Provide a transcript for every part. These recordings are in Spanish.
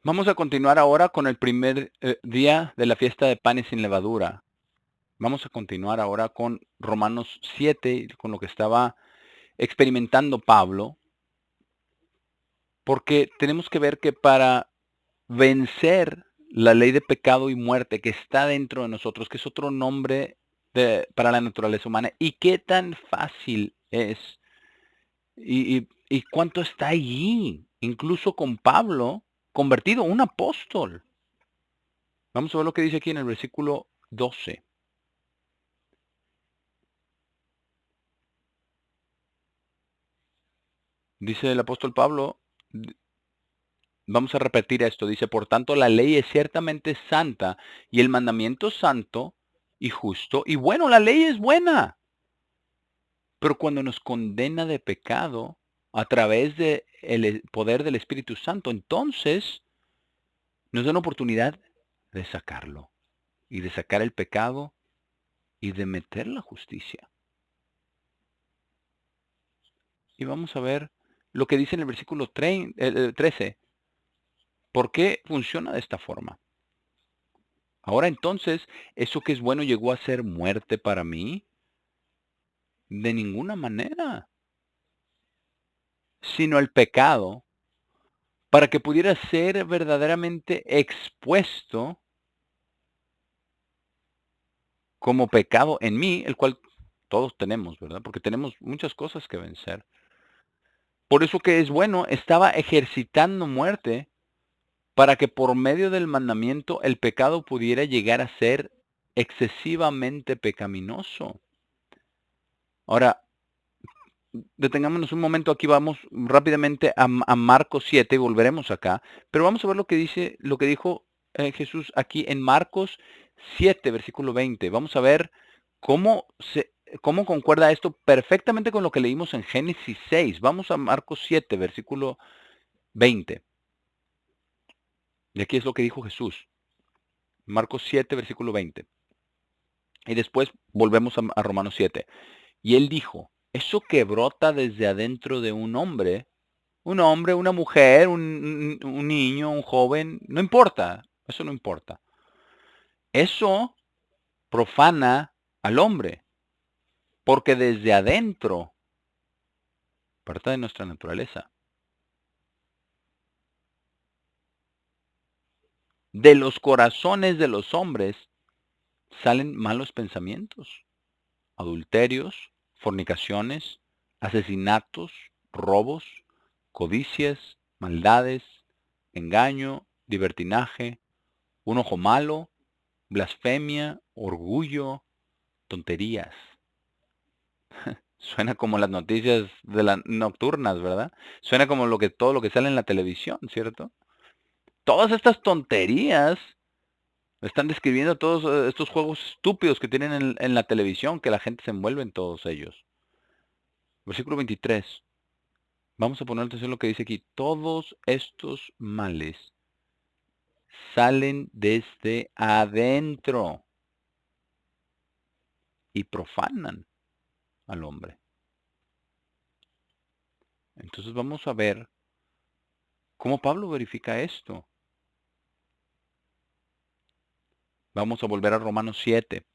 Vamos a continuar ahora con el primer día de la fiesta de panes sin levadura. Vamos a continuar ahora con Romanos 7, con lo que estaba experimentando Pablo, porque tenemos que ver que para vencer la ley de pecado y muerte que está dentro de nosotros, que es otro nombre para la naturaleza humana, y qué tan fácil es, y cuánto está allí, incluso con Pablo, convertido un apóstol. Vamos a ver lo que dice aquí en el versículo 12. Dice el apóstol Pablo, vamos a repetir esto, dice, por tanto la ley es ciertamente santa y el mandamiento santo y justo y bueno, la ley es buena, pero cuando nos condena de pecado a través de el poder del Espíritu Santo, entonces nos da una oportunidad de sacarlo y de sacar el pecado y de meter la justicia. Y vamos a ver lo que dice en el versículo 13. ¿Por qué funciona de esta forma? Ahora entonces, ¿eso que es bueno llegó a ser muerte para mí? De ninguna manera, sino el pecado, para que pudiera ser verdaderamente expuesto como pecado en mí, el cual todos tenemos, ¿verdad? Porque tenemos muchas cosas que vencer. Por eso que es bueno, estaba ejercitando muerte para que por medio del mandamiento el pecado pudiera llegar a ser excesivamente pecaminoso. Ahora, detengámonos un momento, aquí vamos rápidamente a Marcos 7 y volveremos acá, pero vamos a ver lo que dice, lo que dijo Jesús aquí en Marcos 7, versículo 20. Vamos a ver cómo cómo concuerda esto perfectamente con lo que leímos en Génesis 6. Vamos a Marcos 7, versículo 20. Y aquí es lo que dijo Jesús. Marcos 7, versículo 20. Y después volvemos a Romanos 7. Y él dijo, eso que brota desde adentro de un hombre, una mujer, un niño, un joven, no importa, eso no importa. Eso profana al hombre, porque desde adentro, parte de nuestra naturaleza, de los corazones de los hombres salen malos pensamientos, adulterios, fornicaciones, asesinatos, robos, codicias, maldades, engaño, libertinaje, un ojo malo, blasfemia, orgullo, tonterías. Suena como las noticias de las nocturnas, ¿verdad? Suena como todo lo que sale en la televisión, ¿cierto? Todas estas tonterías están describiendo todos estos juegos estúpidos que tienen en la televisión, que la gente se envuelve en todos ellos. Versículo 23. Vamos a poner atención a lo que dice aquí. Todos estos males salen desde adentro y profanan al hombre. Entonces vamos a ver cómo Pablo verifica esto. Vamos a volver a Romanos 7,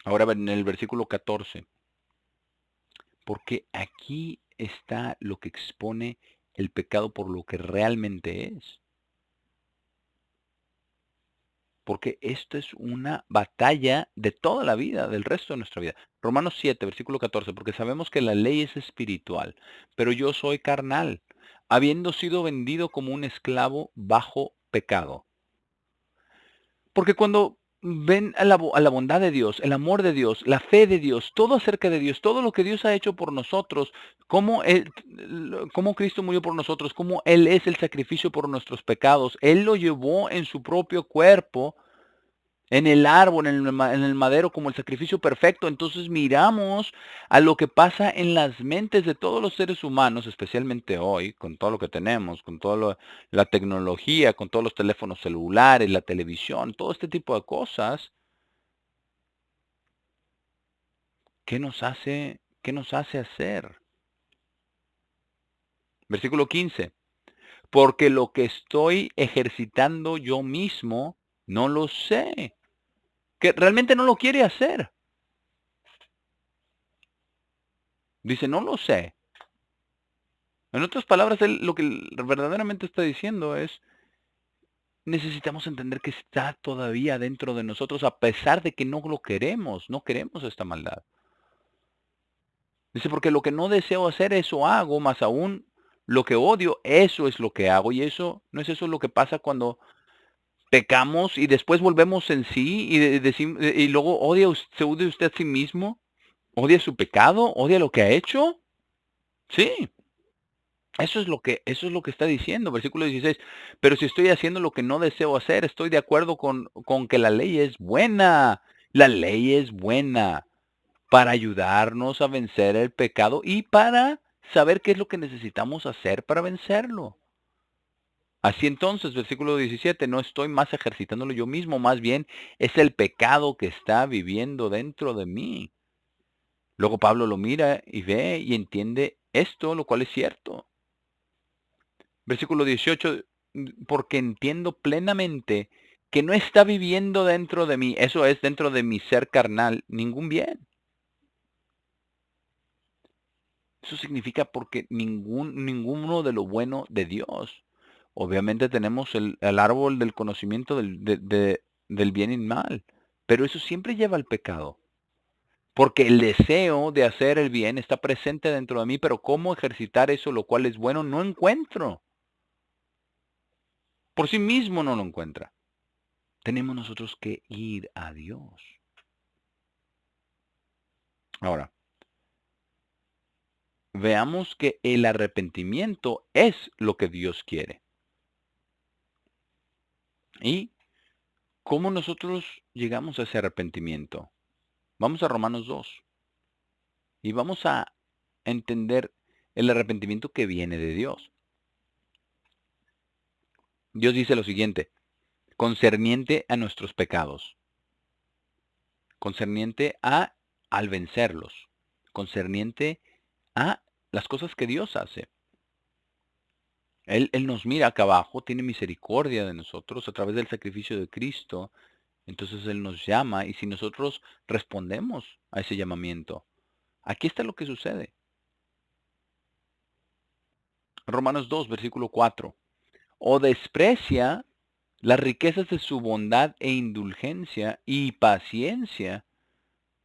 ahora en el versículo 14, porque aquí está lo que expone el pecado por lo que realmente es. Porque esto es una batalla de toda la vida, del resto de nuestra vida. Romanos 7, versículo 14, porque sabemos que la ley es espiritual, pero yo soy carnal, habiendo sido vendido como un esclavo bajo pecado. Porque cuando ven a la bondad de Dios, el amor de Dios, la fe de Dios, todo acerca de Dios, todo lo que Dios ha hecho por nosotros, cómo Cristo murió por nosotros, cómo Él es el sacrificio por nuestros pecados, Él lo llevó en su propio cuerpo en el árbol, en el madero, como el sacrificio perfecto. Entonces miramos a lo que pasa en las mentes de todos los seres humanos, especialmente hoy, con todo lo que tenemos, con toda la tecnología, con todos los teléfonos celulares, la televisión, todo este tipo de cosas. ¿Qué nos hace hacer? Versículo 15. porque lo que estoy ejercitando yo mismo no lo sé, que realmente no lo quiere hacer. Dice, no lo sé. En otras palabras, él lo que verdaderamente está diciendo es, necesitamos entender que está todavía dentro de nosotros a pesar de que no lo queremos, no queremos esta maldad. Dice, porque lo que no deseo hacer, eso hago, más aún lo que odio, eso es lo que hago. Y eso, ¿no es eso lo que pasa cuando pecamos y después volvemos en sí y, y luego se odia usted a sí mismo? ¿Odia su pecado? ¿Odia lo que ha hecho? Sí. Eso es lo que está diciendo, versículo 16. Pero si estoy haciendo lo que no deseo hacer, estoy de acuerdo con que la ley es buena. La ley es buena para ayudarnos a vencer el pecado y para saber qué es lo que necesitamos hacer para vencerlo. Así entonces, versículo 17, no estoy más ejercitándolo yo mismo, más bien es el pecado que está viviendo dentro de mí. Luego Pablo lo mira y ve y entiende esto, lo cual es cierto. Versículo 18, porque entiendo plenamente que no está viviendo dentro de mí, eso es dentro de mi ser carnal, ningún bien. Eso significa porque ninguno de lo bueno de Dios. Obviamente tenemos el árbol del conocimiento del bien y mal, pero eso siempre lleva al pecado. Porque el deseo de hacer el bien está presente dentro de mí, pero cómo ejercitar eso, lo cual es bueno, no encuentro. Por sí mismo no lo encuentra. Tenemos nosotros que ir a Dios. Ahora, veamos que el arrepentimiento es lo que Dios quiere. ¿Y cómo nosotros llegamos a ese arrepentimiento? Vamos a Romanos 2 y vamos a entender el arrepentimiento que viene de Dios. Dios dice lo siguiente, concerniente a nuestros pecados, concerniente al vencerlos, concerniente a las cosas que Dios hace. Él nos mira acá abajo, tiene misericordia de nosotros a través del sacrificio de Cristo. Entonces Él nos llama y si nosotros respondemos a ese llamamiento, aquí está lo que sucede. Romanos 2, versículo 4. O desprecia las riquezas de su bondad e indulgencia y paciencia,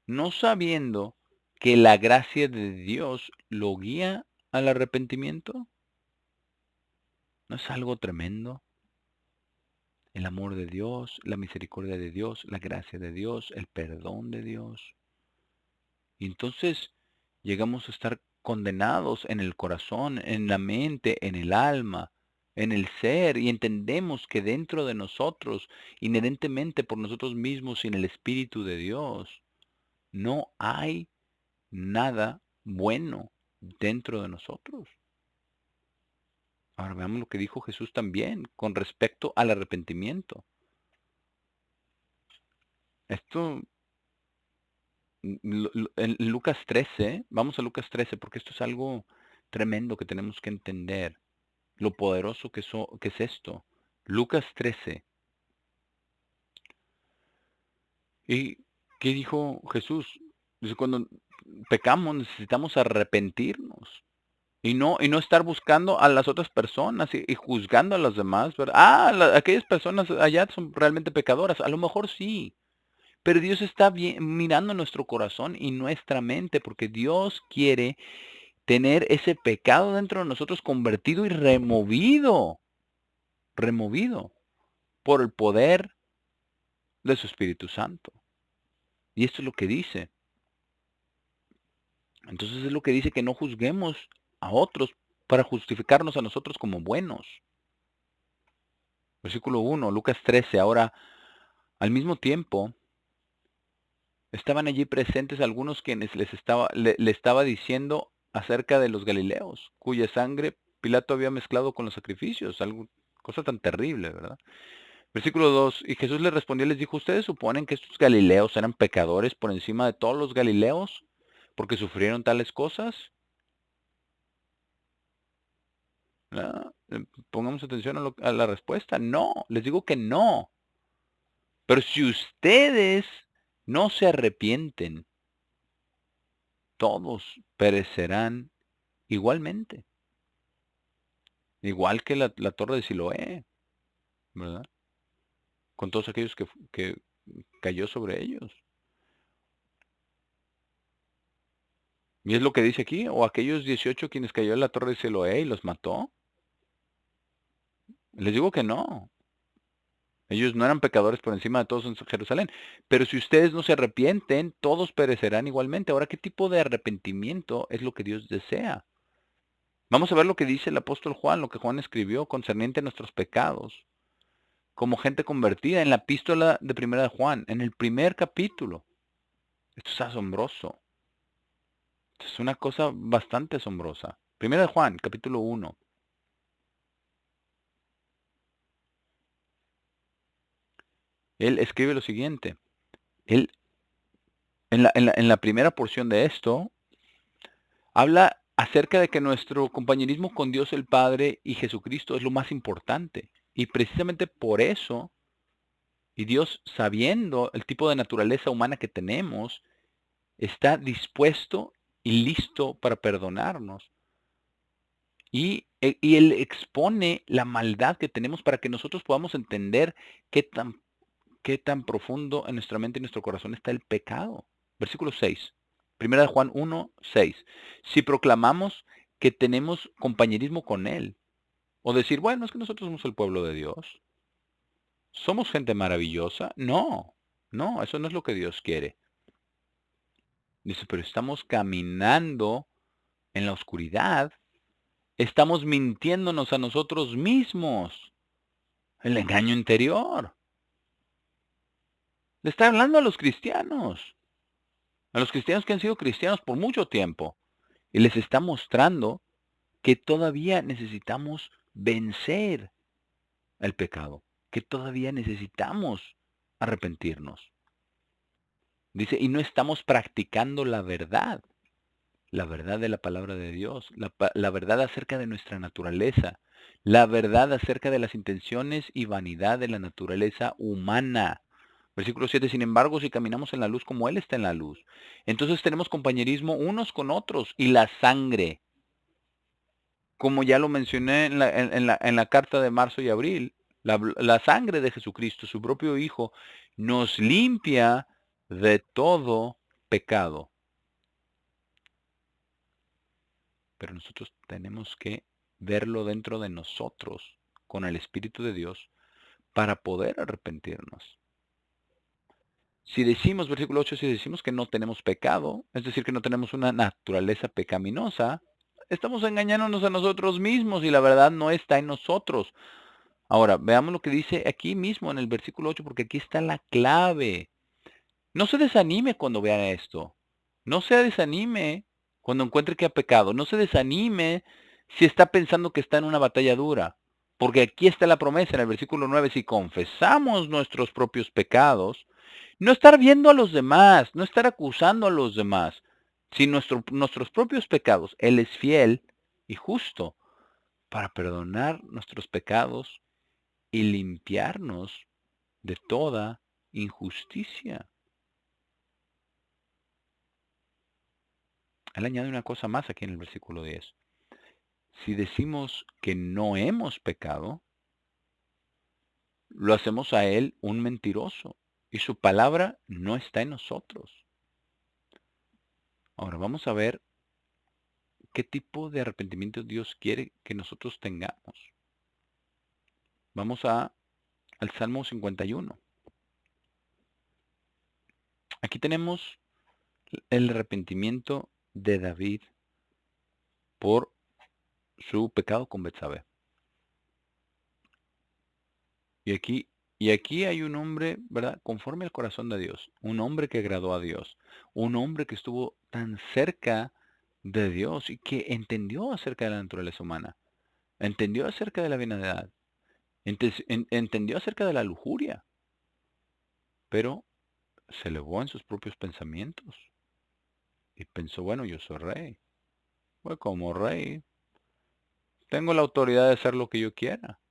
no sabiendo que la gracia de Dios lo guía al arrepentimiento. ¿No es algo tremendo? El amor de Dios, la misericordia de Dios, la gracia de Dios, el perdón de Dios. Y entonces llegamos a estar condenados en el corazón, en la mente, en el alma, en el ser, y entendemos que dentro de nosotros, inherentemente por nosotros mismos y en el Espíritu de Dios, no hay nada bueno dentro de nosotros. Ahora veamos lo que dijo Jesús también con respecto al arrepentimiento. Esto en Lucas 13, vamos a Lucas 13, porque esto es algo tremendo que tenemos que entender, lo poderoso que es esto. Lucas 13. ¿Y qué dijo Jesús? Dice, cuando pecamos necesitamos arrepentirnos y no estar buscando a las otras personas y juzgando a las demás, ¿verdad? Aquellas personas allá son realmente pecadoras. A lo mejor sí, pero Dios está mirando nuestro corazón y nuestra mente, porque Dios quiere tener ese pecado dentro de nosotros convertido y removido por el poder de su Espíritu Santo. Y esto es lo que dice. Entonces es lo que dice que no juzguemos a otros para justificarnos a nosotros como buenos. Versículo 1, Lucas 13. Ahora, al mismo tiempo, estaban allí presentes algunos quienes le estaba diciendo acerca de los Galileos, cuya sangre Pilato había mezclado con los sacrificios. Algo, cosa tan terrible, ¿verdad? Versículo 2. Y Jesús les respondió y les dijo, ¿ustedes suponen que estos Galileos eran pecadores por encima de todos los Galileos porque sufrieron tales cosas? ¿Verdad? pongamos atención a la respuesta. No, les digo que no. Pero si ustedes no se arrepienten, todos perecerán igualmente. Igual que la torre de Siloé, ¿verdad? Con todos aquellos que cayó sobre ellos. Y es lo que dice aquí, o aquellos 18 quienes cayó en la torre de Siloé y los mató. Les digo que no. Ellos no eran pecadores por encima de todos en Jerusalén. Pero si ustedes no se arrepienten, todos perecerán igualmente. Ahora, ¿qué tipo de arrepentimiento es lo que Dios desea? Vamos a ver lo que dice el apóstol Juan, lo que Juan escribió concerniente a nuestros pecados, como gente convertida en la epístola de Primera de Juan, en el primer capítulo. Esto es asombroso. Esto es una cosa bastante asombrosa. Primera de Juan, capítulo 1. Él escribe lo siguiente. Él, en la primera porción de esto, habla acerca de que nuestro compañerismo con Dios el Padre y Jesucristo es lo más importante. Y precisamente por eso, y Dios sabiendo el tipo de naturaleza humana que tenemos, está dispuesto y listo para perdonarnos. Y Él expone la maldad que tenemos para que nosotros podamos entender qué tan profundo en nuestra mente y nuestro corazón está el pecado. Versículo 6. Primera de Juan 1:6. Si proclamamos que tenemos compañerismo con Él, o decir, bueno, es que nosotros somos el pueblo de Dios, somos gente maravillosa. No, no, eso no es lo que Dios quiere. Dice, pero estamos caminando en la oscuridad, estamos mintiéndonos a nosotros mismos. El engaño interior. Le está hablando a los cristianos que han sido cristianos por mucho tiempo, y les está mostrando que todavía necesitamos vencer el pecado, que todavía necesitamos arrepentirnos. Dice, y no estamos practicando la verdad de la palabra de Dios, la verdad acerca de nuestra naturaleza, la verdad acerca de las intenciones y vanidad de la naturaleza humana. Versículo 7, sin embargo, si caminamos en la luz como Él está en la luz, entonces tenemos compañerismo unos con otros y la sangre, como ya lo mencioné en la carta de marzo y abril, la sangre de Jesucristo, su propio Hijo, nos limpia de todo pecado. Pero nosotros tenemos que verlo dentro de nosotros, con el Espíritu de Dios, para poder arrepentirnos. Si decimos, versículo 8, si decimos que no tenemos pecado, es decir, que no tenemos una naturaleza pecaminosa, estamos engañándonos a nosotros mismos y la verdad no está en nosotros. Ahora, veamos lo que dice aquí mismo en el versículo 8, porque aquí está la clave. No se desanime cuando vea esto. No se desanime cuando encuentre que ha pecado. No se desanime si está pensando que está en una batalla dura. Porque aquí está la promesa en el versículo 9. Si confesamos nuestros propios pecados, no estar viendo a los demás, no estar acusando a los demás, sino nuestros propios pecados. Él es fiel y justo para perdonar nuestros pecados y limpiarnos de toda injusticia. Él añade una cosa más aquí en el versículo 10. Si decimos que no hemos pecado, lo hacemos a Él un mentiroso y su palabra no está en nosotros. Ahora vamos a ver qué tipo de arrepentimiento Dios quiere que nosotros tengamos. Vamos al Salmo 51. Aquí tenemos el arrepentimiento de David por su pecado con Betsabé. Y aquí, y aquí hay un hombre, ¿verdad? Conforme al corazón de Dios. Un hombre que agradó a Dios. Un hombre que estuvo tan cerca de Dios y que entendió acerca de la naturaleza humana. Entendió acerca de la vanidad. Entendió acerca de la lujuria. Pero se elevó en sus propios pensamientos. Y pensó, bueno, yo soy rey. Pues como rey, tengo la autoridad de hacer lo que yo quiera.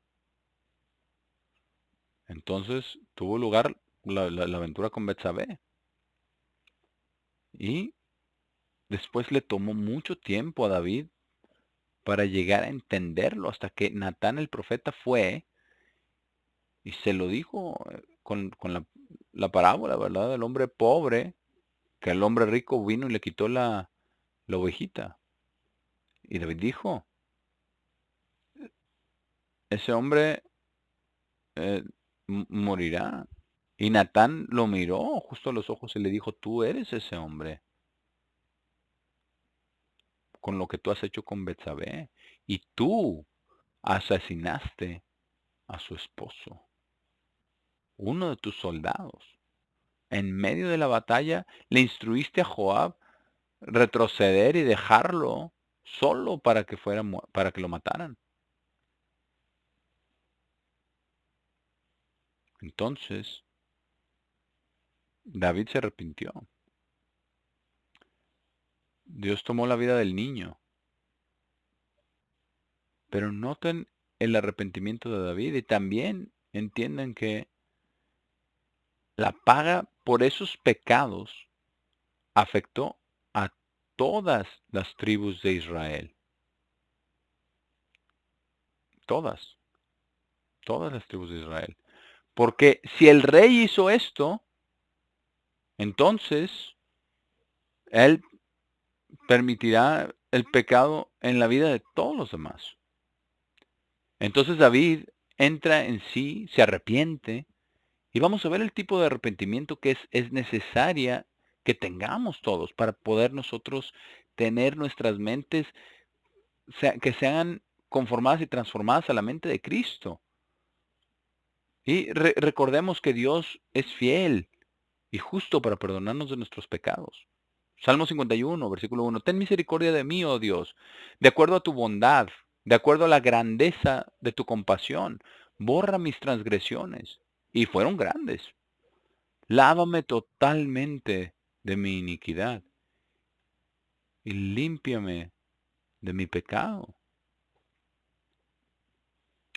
Entonces tuvo lugar la aventura con Betsabé. Y después le tomó mucho tiempo a David para llegar a entenderlo, hasta que Natán el profeta fue y se lo dijo con la parábola, ¿verdad? Del hombre pobre, que el hombre rico vino y le quitó la ovejita. Y David dijo, ese hombre eh, morirá. Y Natán lo miró justo a los ojos y le dijo, tú eres ese hombre, con lo que tú has hecho con Betsabé. Y tú asesinaste a su esposo, uno de tus soldados. En medio de la batalla le instruiste a Joab retroceder y dejarlo solo para que para que lo mataran. Entonces David se arrepintió. Dios tomó la vida del niño. Pero noten el arrepentimiento de David y también entiendan que la paga por esos pecados afectó a todas las tribus de Israel. Todas, todas las tribus de Israel. Porque si el rey hizo esto, entonces él permitirá el pecado en la vida de todos los demás. Entonces David entra en sí, se arrepiente, y vamos a ver el tipo de arrepentimiento que es necesaria que tengamos todos para poder nosotros tener nuestras mentes que sean conformadas y transformadas a la mente de Cristo. Y recordemos que Dios es fiel y justo para perdonarnos de nuestros pecados. Salmo 51, versículo 1. Ten misericordia de mí, oh Dios, de acuerdo a tu bondad, de acuerdo a la grandeza de tu compasión. Borra mis transgresiones. Y fueron grandes. Lávame totalmente de mi iniquidad y límpiame de mi pecado.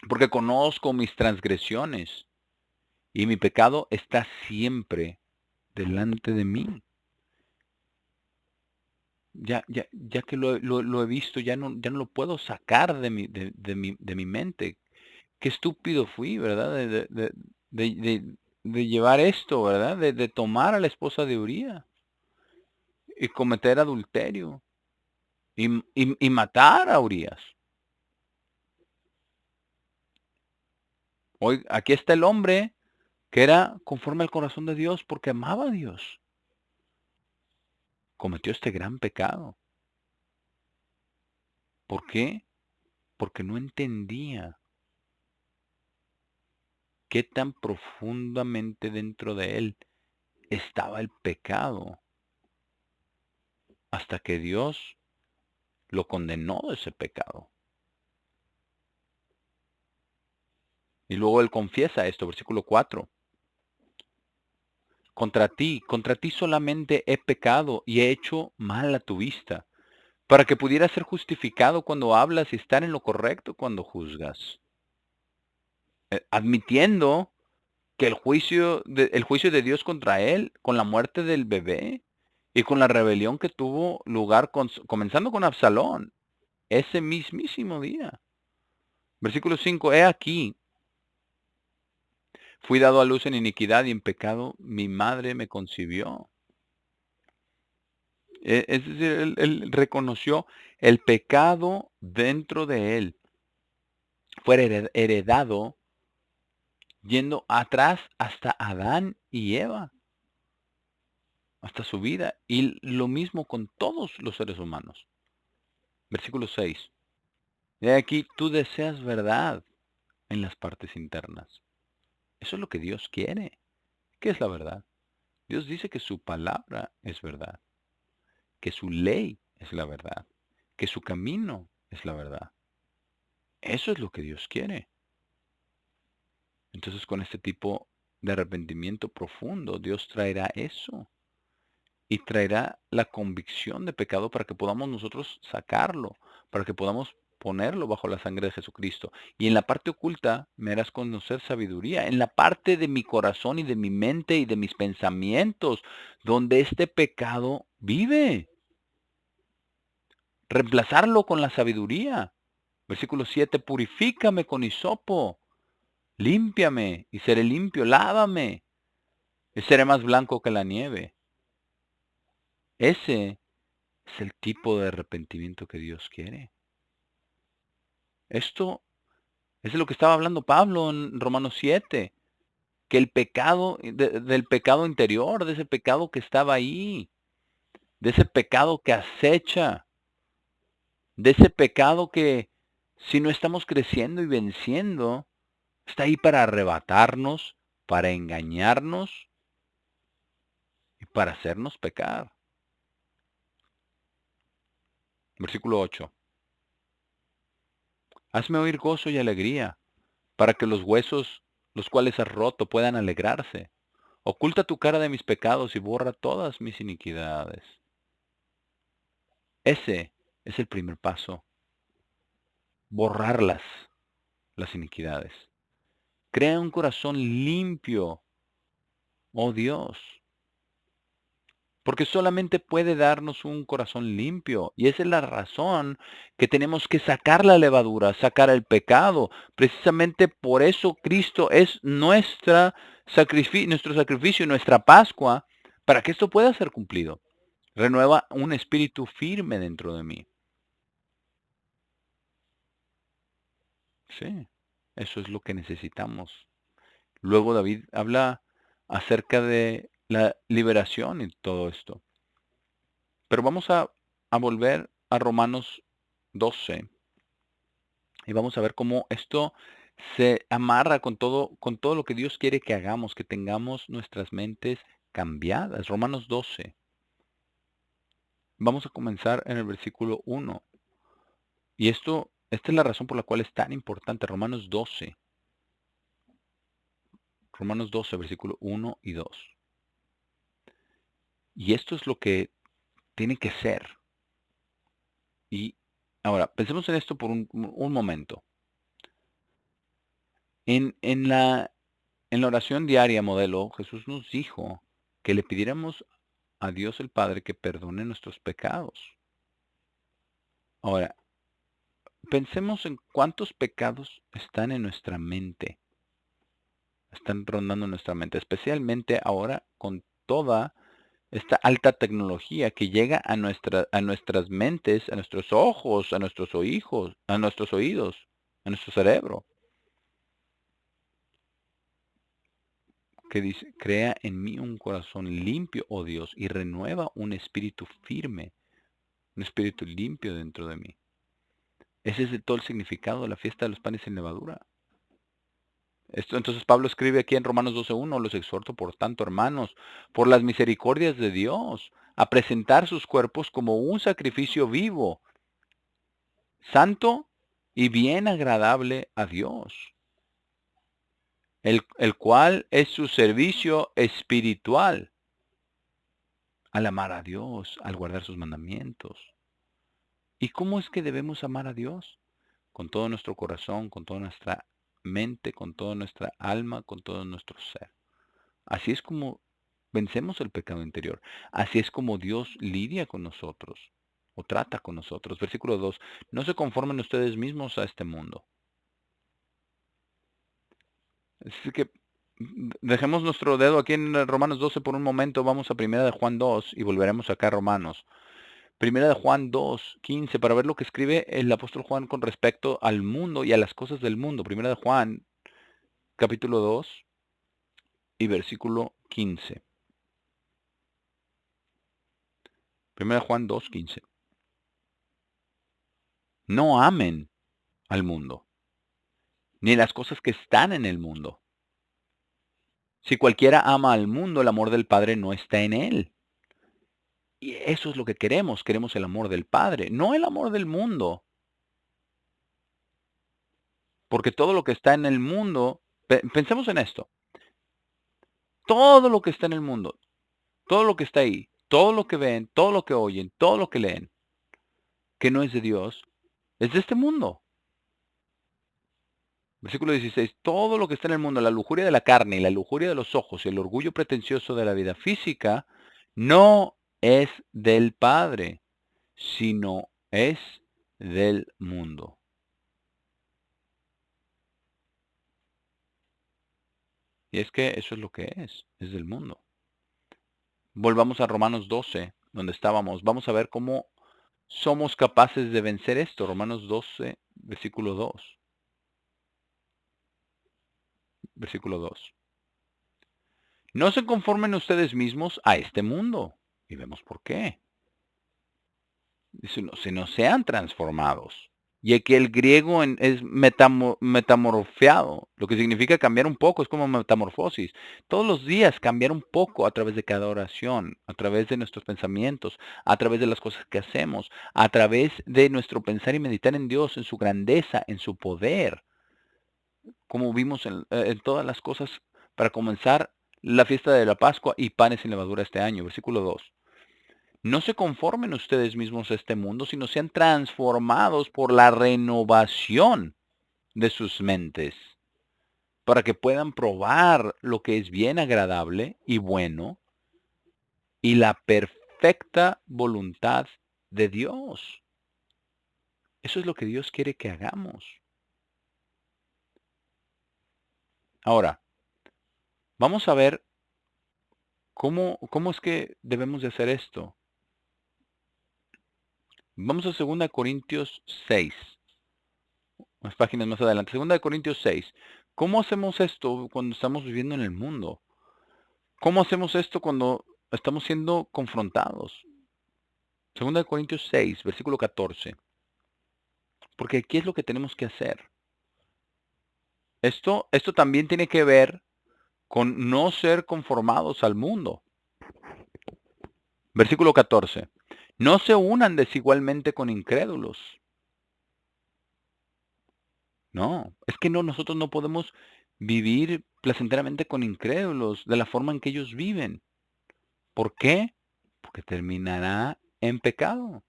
Porque conozco mis transgresiones y mi pecado está siempre delante de mí. Ya que lo he visto, ya no lo puedo sacar de mi mente. Qué estúpido fui, ¿verdad? De llevar esto, ¿verdad? De tomar a la esposa de Uría y cometer adulterio y matar a Urías. Hoy, aquí está el hombre que era conforme al corazón de Dios porque amaba a Dios. Cometió este gran pecado. ¿Por qué? Porque no entendía qué tan profundamente dentro de él estaba el pecado, hasta que Dios lo condenó de ese pecado. Y luego él confiesa esto, versículo 4. Contra ti solamente he pecado y he hecho mal a tu vista, para que pudiera ser justificado cuando hablas y estar en lo correcto cuando juzgas. Admitiendo que el juicio de Dios contra él, con la muerte del bebé y con la rebelión que tuvo lugar comenzando con Absalón, ese mismísimo día. Versículo 5, he aquí, fui dado a luz en iniquidad y en pecado mi madre me concibió. Es decir, él reconoció el pecado dentro de él. Fue heredado yendo atrás hasta Adán y Eva, hasta su vida. Y lo mismo con todos los seres humanos. Versículo 6. He aquí, tú deseas verdad en las partes internas. Eso es lo que Dios quiere. ¿Qué es la verdad? Dios dice que su palabra es verdad, que su ley es la verdad, que su camino es la verdad. Eso es lo que Dios quiere. Entonces, con este tipo de arrepentimiento profundo, Dios traerá eso y traerá la convicción de pecado para que podamos nosotros sacarlo, para que podamos ponerlo bajo la sangre de Jesucristo. Y en la parte oculta me harás conocer sabiduría. En la parte de mi corazón y de mi mente y de mis pensamientos, donde este pecado vive. Reemplazarlo con la sabiduría. Versículo 7, purifícame con hisopo, límpiame y seré limpio, lávame y seré más blanco que la nieve. Ese es el tipo de arrepentimiento que Dios quiere. Esto es de lo que estaba hablando Pablo en Romanos 7, que el pecado, del pecado interior, de ese pecado que estaba ahí, de ese pecado que acecha, de ese pecado que si no estamos creciendo y venciendo, está ahí para arrebatarnos, para engañarnos y para hacernos pecar. Versículo 8. Hazme oír gozo y alegría, para que los huesos, los cuales has roto, puedan alegrarse. Oculta tu cara de mis pecados y borra todas mis iniquidades. Ese es el primer paso, borrarlas, las iniquidades. Crea un corazón limpio, oh Dios, porque solamente puede darnos un corazón limpio. Y esa es la razón que tenemos que sacar la levadura, sacar el pecado. Precisamente por eso Cristo es nuestro sacrificio, nuestra Pascua, para que esto pueda ser cumplido. Renueva un espíritu firme dentro de mí. Sí, eso es lo que necesitamos. Luego David habla acerca de la liberación y todo esto. Pero vamos a volver a Romanos 12 y vamos a ver cómo esto se amarra con todo lo que Dios quiere que hagamos, que tengamos nuestras mentes cambiadas. Romanos 12. Vamos a comenzar en el versículo 1. Y esta es la razón por la cual es tan importante. Romanos 12. Romanos 12, versículo 1 y 2. Y esto es lo que tiene que ser. Y ahora, pensemos en esto por un momento. En la oración diaria modelo, Jesús nos dijo que le pidiéramos a Dios el Padre que perdone nuestros pecados. Ahora, pensemos en cuántos pecados están en nuestra mente, están rondando nuestra mente, especialmente ahora con toda esta alta tecnología que llega a nuestras mentes, a nuestros ojos, a nuestros oídos, a nuestro cerebro, que dice, crea en mí un corazón limpio, oh Dios, y renueva un espíritu firme, un espíritu limpio dentro de mí. Ese es de todo el significado de la fiesta de los panes sin levadura. Entonces Pablo escribe aquí en Romanos 12:1, los exhorto por tanto, hermanos, por las misericordias de Dios, a presentar sus cuerpos como un sacrificio vivo, santo y bien agradable a Dios, el cual es su servicio espiritual, al amar a Dios, al guardar sus mandamientos. ¿Y cómo es que debemos amar a Dios? Con todo nuestro corazón, con toda nuestra mente, con toda nuestra alma, con todo nuestro ser. Así es como vencemos el pecado interior. Así es como Dios lidia con nosotros o trata con nosotros. Versículo 2. No se conformen ustedes mismos a este mundo. Así que dejemos nuestro dedo aquí en Romanos 12 por un momento. Vamos a Primera de Juan 2 y volveremos acá a Romanos. Primera de Juan 2:15 para ver lo que escribe el apóstol Juan con respecto al mundo y a las cosas del mundo. Primera de Juan, capítulo 2 y versículo 15. Primera de Juan 2:15. No amen al mundo, ni las cosas que están en el mundo. Si cualquiera ama al mundo, el amor del Padre no está en él. Y eso es lo que queremos. Queremos el amor del Padre, no el amor del mundo. Porque todo lo que está en el mundo, pensemos en esto, todo lo que está en el mundo, todo lo que está ahí, todo lo que ven, todo lo que oyen, todo lo que leen, que no es de Dios, es de este mundo. Versículo 16, todo lo que está en el mundo, la lujuria de la carne y la lujuria de los ojos y el orgullo pretencioso de la vida física, no es del Padre, sino es del mundo. Y es que eso es lo que es del mundo. Volvamos a Romanos 12, donde estábamos. Vamos a ver cómo somos capaces de vencer esto. Romanos 12, versículo 2. Versículo 2. No se conformen ustedes mismos a este mundo. Y vemos por qué. Dice, no, si no sean transformados. Y aquí el griego es metamorfeado, lo que significa cambiar un poco, es como metamorfosis. Todos los días cambiar un poco a través de cada oración, a través de nuestros pensamientos, a través de las cosas que hacemos, a través de nuestro pensar y meditar en Dios, en su grandeza, en su poder, como vimos en todas las cosas para comenzar la fiesta de la Pascua y panes sin levadura este año. Versículo 2. No se conformen ustedes mismos a este mundo, sino sean transformados por la renovación de sus mentes, para que puedan probar lo que es bien agradable y bueno y la perfecta voluntad de Dios. Eso es lo que Dios quiere que hagamos. Ahora, vamos a ver cómo es que debemos de hacer esto. Vamos a 2 Corintios 6. Unas páginas más adelante. 2 Corintios 6. ¿Cómo hacemos esto cuando estamos viviendo en el mundo? ¿Cómo hacemos esto cuando estamos siendo confrontados? 2 Corintios 6, versículo 14. Porque aquí es lo que tenemos que hacer. Esto también tiene que ver con no ser conformados al mundo. Versículo 14. No se unan desigualmente con incrédulos. No, es que no, nosotros no podemos vivir placenteramente con incrédulos de la forma en que ellos viven. ¿Por qué? Porque terminará en pecado.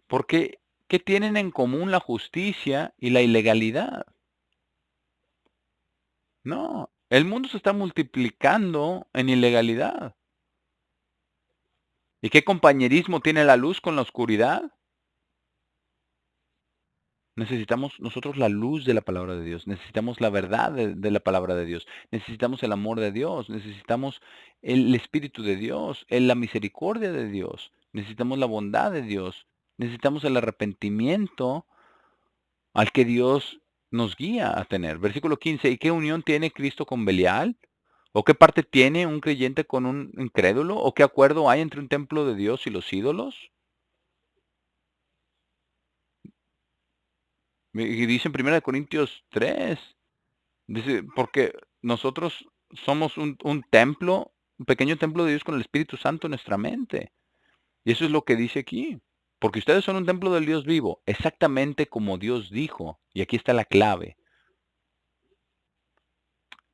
Porque, ¿qué tienen en común la justicia y la ilegalidad? No, el mundo se está multiplicando en ilegalidad. ¿Y qué compañerismo tiene la luz con la oscuridad? Necesitamos nosotros la luz de la palabra de Dios, necesitamos la verdad de la palabra de Dios, necesitamos el amor de Dios, necesitamos el Espíritu de Dios, la misericordia de Dios, necesitamos la bondad de Dios, necesitamos el arrepentimiento al que Dios nos guía a tener. Versículo 15, ¿y qué unión tiene Cristo con Belial? ¿O qué parte tiene un creyente con un incrédulo? ¿O qué acuerdo hay entre un templo de Dios y los ídolos? Y dice en 1 Corintios 3, dice, porque nosotros somos un templo, un pequeño templo de Dios con el Espíritu Santo en nuestra mente. Y eso es lo que dice aquí. Porque ustedes son un templo del Dios vivo, exactamente como Dios dijo. Y aquí está la clave.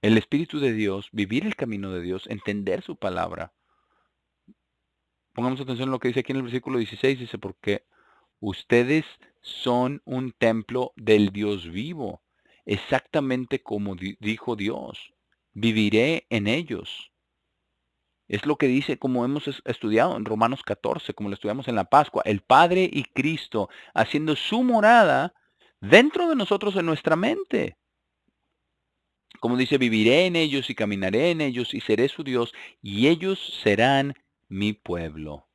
El Espíritu de Dios, vivir el camino de Dios, entender su palabra. Pongamos atención a lo que dice aquí en el versículo 16. Dice, porque ustedes son un templo del Dios vivo, exactamente como dijo Dios. Viviré en ellos. Es lo que dice, como hemos estudiado en Romanos 14, como lo estudiamos en la Pascua, el Padre y Cristo haciendo su morada dentro de nosotros en nuestra mente. Como dice, viviré en ellos y caminaré en ellos y seré su Dios y ellos serán mi pueblo.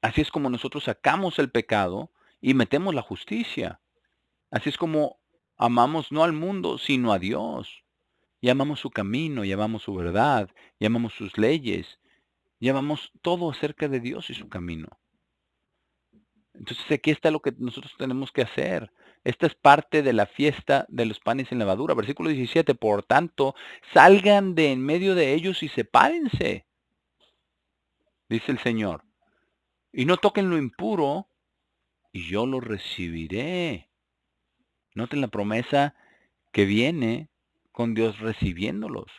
Así es como nosotros sacamos el pecado y metemos la justicia. Así es como amamos no al mundo, sino a Dios. Y amamos su camino, y amamos su verdad, y amamos sus leyes, y amamos todo acerca de Dios y su camino. Entonces aquí está lo que nosotros tenemos que hacer. Esta es parte de la fiesta de los panes sin levadura. Versículo 17. Por tanto, salgan de en medio de ellos y sepárense, dice el Señor. Y no toquen lo impuro, y yo lo recibiré. Noten la promesa que viene con Dios recibiéndolos.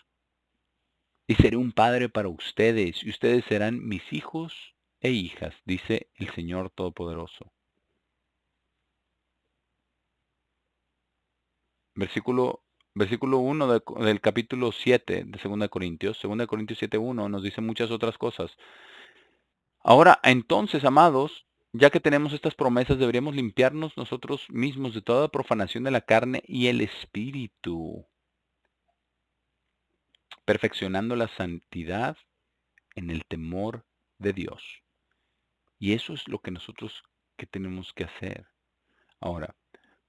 Y seré un padre para ustedes, y ustedes serán mis hijos e hijas, dice el Señor Todopoderoso. Versículo, versículo 1 del capítulo 7 de 2 Corintios 7:1 nos dice muchas otras cosas. Ahora, entonces, amados, ya que tenemos estas promesas, deberíamos limpiarnos nosotros mismos de toda profanación de la carne y el espíritu, perfeccionando la santidad en el temor de Dios. Y eso es lo que nosotros que tenemos que hacer. Ahora,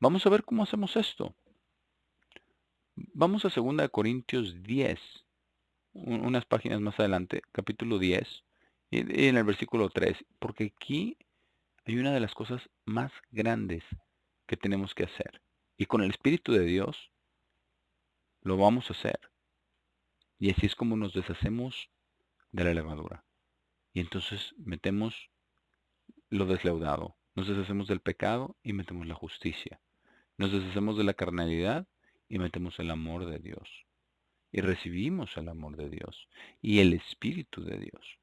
vamos a ver cómo hacemos esto. Vamos a 2 Corintios 10, unas páginas más adelante, capítulo 10, y en el versículo 3, porque aquí hay una de las cosas más grandes que tenemos que hacer. Y con el Espíritu de Dios lo vamos a hacer. Y así es como nos deshacemos de la levadura. Y entonces metemos lo desleudado. Nos deshacemos del pecado y metemos la justicia. Nos deshacemos de la carnalidad y metemos el amor de Dios. Y recibimos el amor de Dios y el Espíritu de Dios.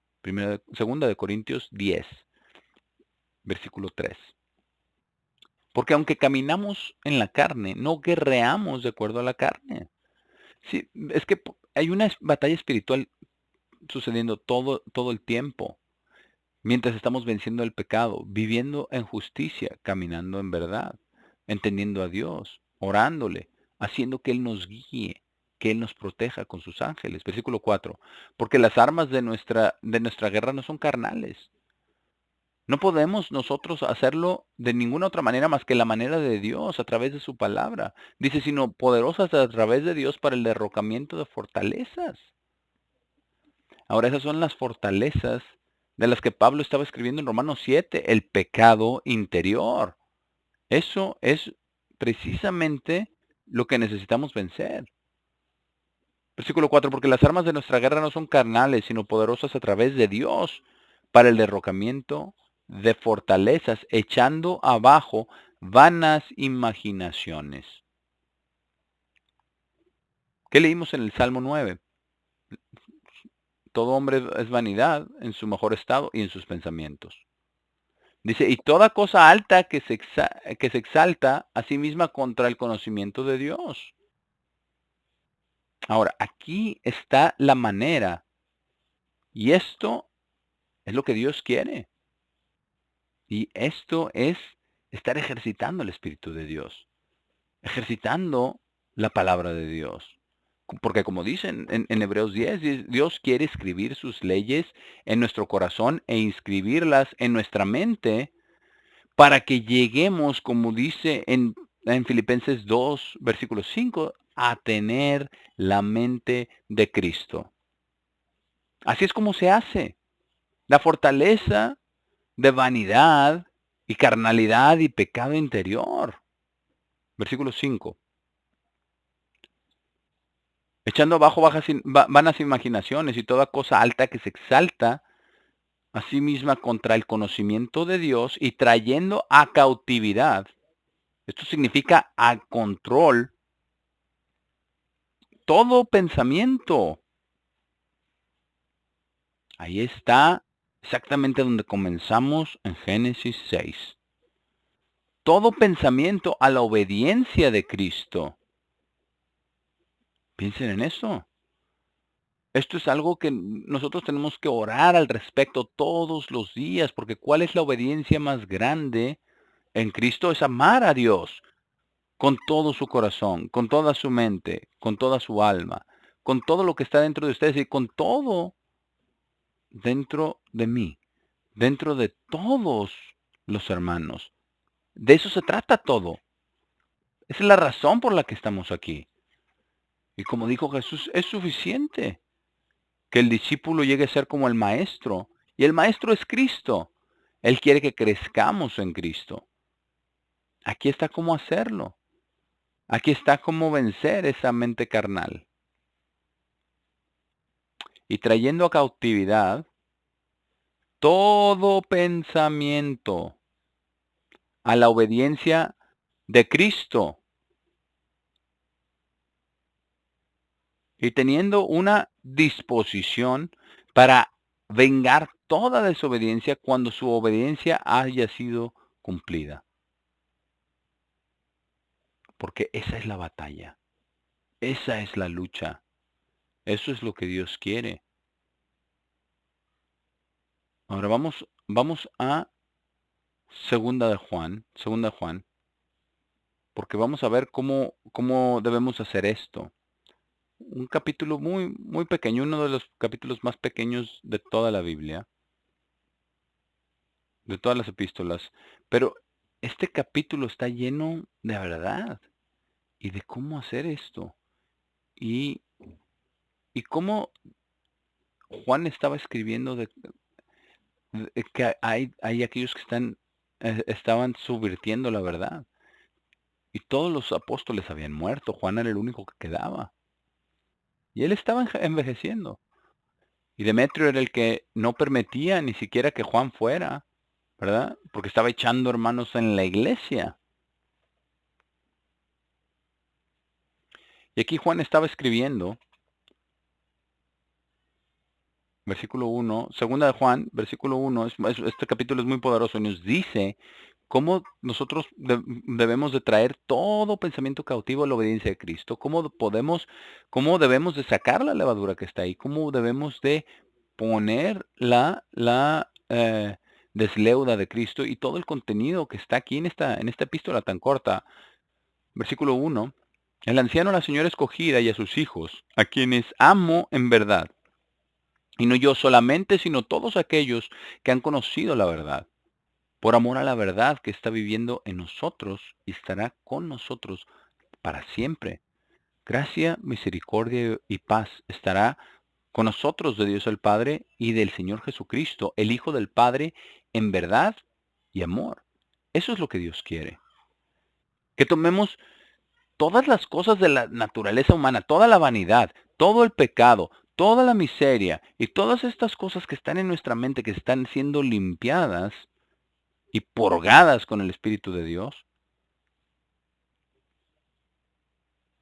Segunda de Corintios 10, versículo 3. Porque aunque caminamos en la carne, no guerreamos de acuerdo a la carne. Sí, es que hay una batalla espiritual sucediendo todo el tiempo, mientras estamos venciendo el pecado, viviendo en justicia, caminando en verdad, entendiendo a Dios, orándole, haciendo que Él nos guíe, que Él nos proteja con sus ángeles. Versículo 4. Porque las armas de nuestra guerra no son carnales. No podemos nosotros hacerlo de ninguna otra manera más que la manera de Dios, a través de su palabra. Dice, sino poderosas a través de Dios para el derrocamiento de fortalezas. Ahora, esas son las fortalezas de las que Pablo estaba escribiendo en Romanos 7, el pecado interior. Eso es precisamente lo que necesitamos vencer. Versículo 4, porque las armas de nuestra guerra no son carnales, sino poderosas a través de Dios para el derrocamiento de fortalezas, echando abajo vanas imaginaciones. ¿Qué leímos en el Salmo 9? Todo hombre es vanidad en su mejor estado y en sus pensamientos. Dice, y toda cosa alta que se exalta a sí misma contra el conocimiento de Dios. Ahora, aquí está la manera, y esto es lo que Dios quiere. Y esto es estar ejercitando el Espíritu de Dios, ejercitando la palabra de Dios. Porque como dicen en Hebreos 10, Dios quiere escribir sus leyes en nuestro corazón e inscribirlas en nuestra mente para que lleguemos, como dice en Filipenses 2, versículo 5, a tener la mente de Cristo. Así es como se hace. La fortaleza de vanidad y carnalidad y pecado interior. Versículo 5. Echando abajo vanas imaginaciones y toda cosa alta que se exalta a sí misma contra el conocimiento de Dios y trayendo a cautividad. Esto significa a control todo pensamiento. Ahí está exactamente donde comenzamos en Génesis 6. Todo pensamiento a la obediencia de Cristo. Piensen en eso. Esto es algo que nosotros tenemos que orar al respecto todos los días, porque ¿cuál es la obediencia más grande en Cristo? Es amar a Dios con todo su corazón, con toda su mente, con toda su alma, con todo lo que está dentro de ustedes y con todo dentro de mí, dentro de todos los hermanos. De eso se trata todo. Esa es la razón por la que estamos aquí. Y como dijo Jesús, es suficiente que el discípulo llegue a ser como el maestro. Y el maestro es Cristo. Él quiere que crezcamos en Cristo. Aquí está cómo hacerlo. Aquí está cómo vencer esa mente carnal. Y trayendo a cautividad todo pensamiento a la obediencia de Cristo. Y teniendo una disposición para vengar toda desobediencia cuando su obediencia haya sido cumplida, porque esa es la batalla, esa es la lucha, eso es lo que Dios quiere. Ahora vamos a segunda de Juan, porque vamos a ver cómo debemos hacer esto. Un capítulo muy pequeño, uno de los capítulos más pequeños de toda la Biblia, de todas las epístolas, pero este capítulo está lleno de verdad y de cómo hacer esto y, y cómo Juan estaba escribiendo de que hay aquellos que estaban subvirtiendo la verdad y todos los apóstoles habían muerto, Juan era el único que quedaba y él estaba envejeciendo. Y Demetrio era el que no permitía ni siquiera que Juan fuera, ¿verdad? Porque estaba echando hermanos en la iglesia. Y aquí Juan estaba escribiendo, versículo 1, segunda de Juan, versículo 1, este capítulo es muy poderoso y nos dice cómo nosotros debemos de traer todo pensamiento cautivo a la obediencia de Cristo, cómo debemos de sacar la levadura que está ahí, cómo debemos de poner la desleuda de Cristo y todo el contenido que está aquí en esta epístola tan corta. Versículo 1. El anciano a la señora escogida y a sus hijos, a quienes amo en verdad, y no yo solamente, sino todos aquellos que han conocido la verdad, por amor a la verdad que está viviendo en nosotros y estará con nosotros para siempre. Gracia, misericordia y paz estará con nosotros de Dios el Padre y del Señor Jesucristo, el Hijo del Padre, en verdad y amor. Eso es lo que Dios quiere. Que tomemos todas las cosas de la naturaleza humana, toda la vanidad, todo el pecado, toda la miseria y todas estas cosas que están en nuestra mente, que están siendo limpiadas y purgadas con el Espíritu de Dios.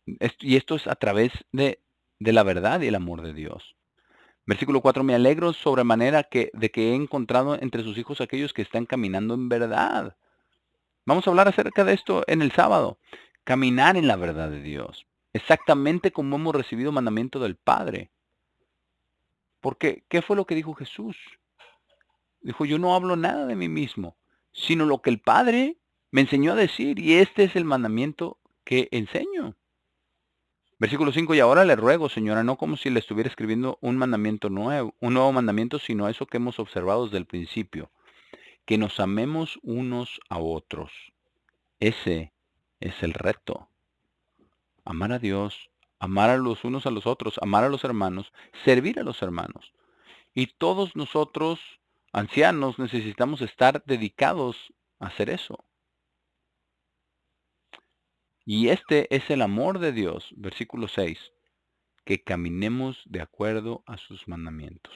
Y esto es a través de la verdad y el amor de Dios. Versículo 4, me alegro sobremanera de que he encontrado entre sus hijos aquellos que están caminando en verdad. Vamos a hablar acerca de esto en el sábado. Caminar en la verdad de Dios. Exactamente como hemos recibido mandamiento del Padre. Porque, ¿qué fue lo que dijo Jesús? Dijo, yo no hablo nada de mí mismo, sino lo que el Padre me enseñó a decir. Y este es el mandamiento que enseño. Versículo 5, y ahora le ruego, señora, no como si le estuviera escribiendo un mandamiento nuevo, un nuevo mandamiento, sino eso que hemos observado desde el principio, que nos amemos unos a otros. Ese es el reto. Amar a Dios, amar a los unos a los otros, amar a los hermanos, servir a los hermanos. Y todos nosotros, ancianos, necesitamos estar dedicados a hacer eso. Y este es el amor de Dios, versículo 6, que caminemos de acuerdo a sus mandamientos.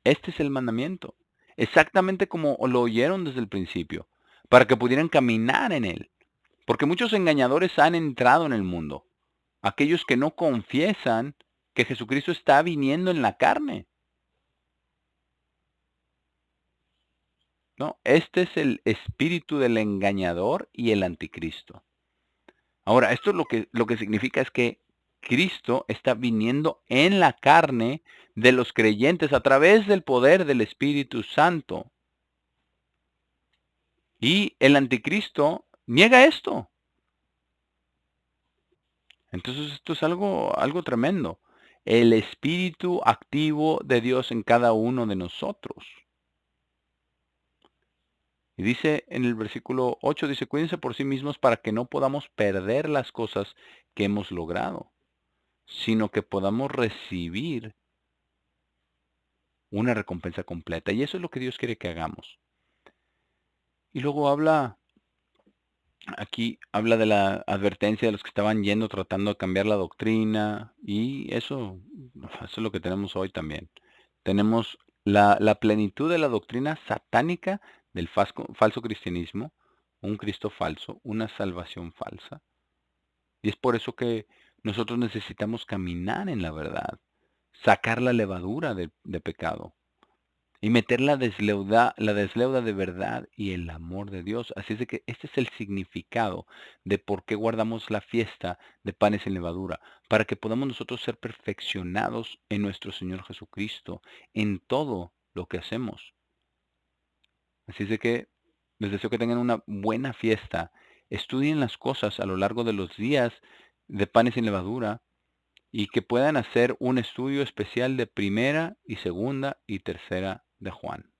Este es el mandamiento, exactamente como lo oyeron desde el principio, para que pudieran caminar en él. Porque muchos engañadores han entrado en el mundo, aquellos que no confiesan que Jesucristo está viniendo en la carne. No, este es el espíritu del engañador y el anticristo. Ahora, esto lo que significa es que Cristo está viniendo en la carne de los creyentes a través del poder del Espíritu Santo. Y el anticristo niega esto. Entonces esto es algo tremendo. El espíritu activo de Dios en cada uno de nosotros. Y dice en el versículo 8, dice, cuídense por sí mismos para que no podamos perder las cosas que hemos logrado, sino que podamos recibir una recompensa completa. Y eso es lo que Dios quiere que hagamos. Y luego habla de la advertencia de los que estaban yendo tratando de cambiar la doctrina. Y eso es lo que tenemos hoy también. Tenemos la plenitud de la doctrina satánica del falso cristianismo, un Cristo falso, una salvación falsa. Y es por eso que nosotros necesitamos caminar en la verdad, sacar la levadura de pecado y meter la desleuda de verdad y el amor de Dios. Así es de que este es el significado de por qué guardamos la fiesta de panes sin levadura, para que podamos nosotros ser perfeccionados en nuestro Señor Jesucristo, en todo lo que hacemos. Así es de que les deseo que tengan una buena fiesta. Estudien las cosas a lo largo de los días de panes sin levadura y que puedan hacer un estudio especial de primera y segunda y tercera de Juan.